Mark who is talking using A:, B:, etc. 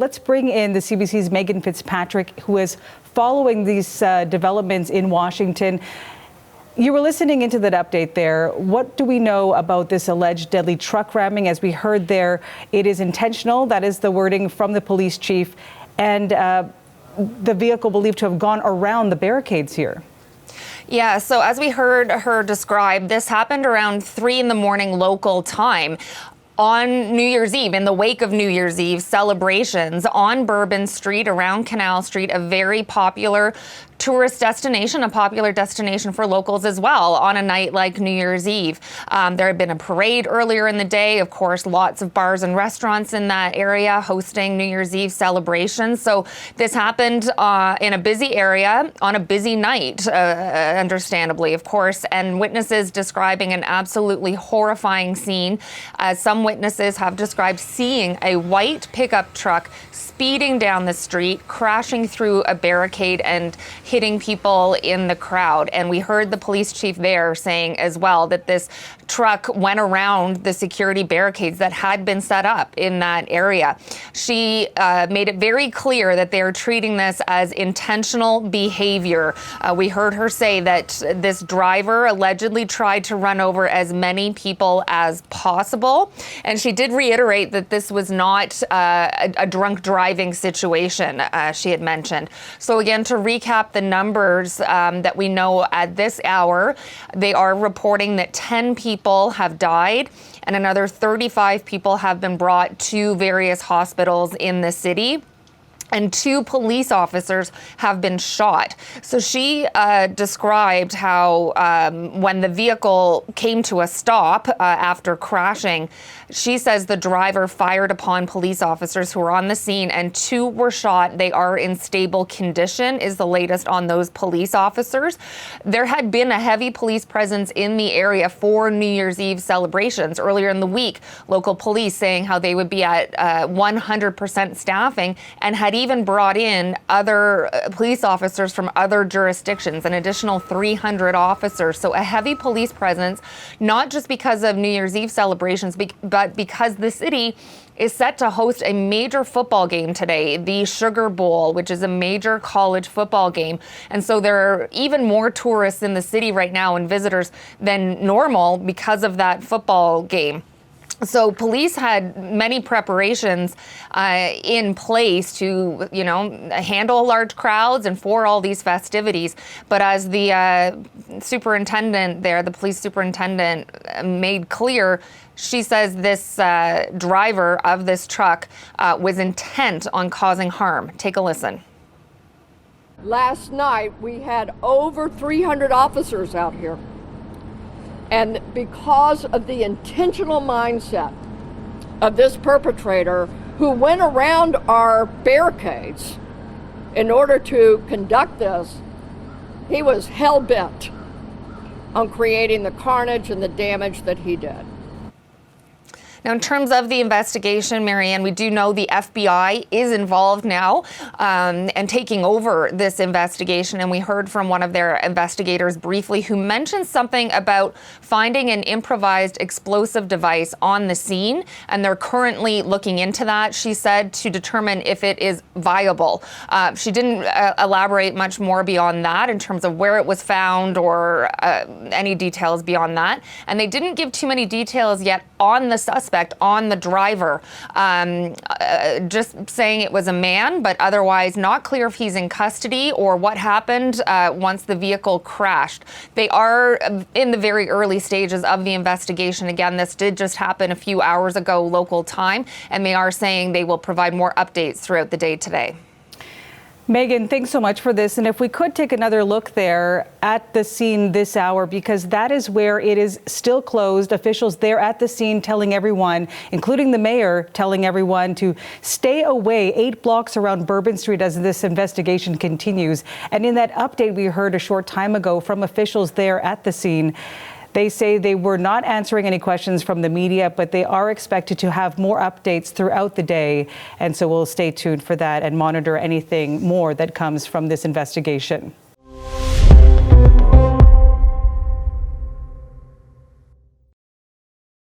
A: Let's bring in the CBC's Megan Fitzpatrick, who is following these developments in Washington. You were listening into that update there. What do we know about this alleged deadly truck ramming? As we heard there, it is intentional. That is the wording from the police chief. And the vehicle believed to have gone around the barricades here.
B: Yeah, so as we heard her describe, this happened around 3 a.m. local time on New Year's Eve, in the wake of New Year's Eve celebrations on Bourbon Street, around Canal Street, a very popular tourist destination, a popular destination for locals as well on a night like New Year's Eve. There had been a parade earlier in the day. Of course, lots of bars and restaurants in that area hosting New Year's Eve celebrations. So this happened in a busy area on a busy night, understandably, of course, and witnesses describing an absolutely horrifying scene. Some witnesses have described seeing a white pickup truck speeding down the street, crashing through a barricade and hitting people in the crowd. And we heard the police chief there saying as well that this truck went around the security barricades that had been set up in that area. She made it very clear that they are treating this as intentional behavior. We heard her say that this driver allegedly tried to run over as many people as possible. And she did reiterate that this was not a drunk driving situation, she had mentioned. So again, to recap the numbers that we know at this hour, they are reporting that 10 people have died and another 35 people have been brought to various hospitals in the city. And 2 police officers have been shot. So she described how when the vehicle came to a stop after crashing, she says the driver fired upon police officers who were on the scene and 2 were shot. They are in stable condition, is the latest on those police officers. There had been a heavy police presence in the area for New Year's Eve celebrations earlier in the week. Local police saying how they would be at 100% staffing and had even brought in other police officers from other jurisdictions, an additional 300 officers. So a heavy police presence, not just because of New Year's Eve celebrations, but because the city is set to host a major football game today, the Sugar Bowl, which is a major college football game. And so there are even more tourists in the city right now and visitors than normal because of that football game. So police had many preparations in place to, handle large crowds and for all these festivities. But as the superintendent there, the police superintendent made clear, she says this driver of this truck was intent on causing harm. Take a listen.
C: Last night, we had over 300 officers out here. And because of the intentional mindset of this perpetrator who went around our barricades in order to conduct this, he was hell-bent on creating the carnage and the damage that he did.
B: Now, in terms of the investigation, Marianne, we do know the FBI is involved now and taking over this investigation. And we heard from one of their investigators briefly who mentioned something about finding an improvised explosive device on the scene. And they're currently looking into that, she said, to determine if it is viable. She didn't elaborate much more beyond that in terms of where it was found or any details beyond that. And they didn't give too many details yet on the suspect, on the driver, just saying it was a man, but otherwise not clear if he's in custody or what happened once the vehicle crashed. They are in the very early stages of the investigation. Again, this did just happen a few hours ago local time, and they are saying they will provide more updates throughout the day today.
A: Megan, thanks so much for this. And if we could take another look there at the scene this hour, because that is where it is still closed. Officials there at the scene telling everyone, including the mayor, telling everyone to stay away 8 blocks around Bourbon Street as this investigation continues. And in that update we heard a short time ago from officials there at the scene, they say they were not answering any questions from the media, but they are expected to have more updates throughout the day. And so we'll stay tuned for that and monitor anything more that comes from this investigation.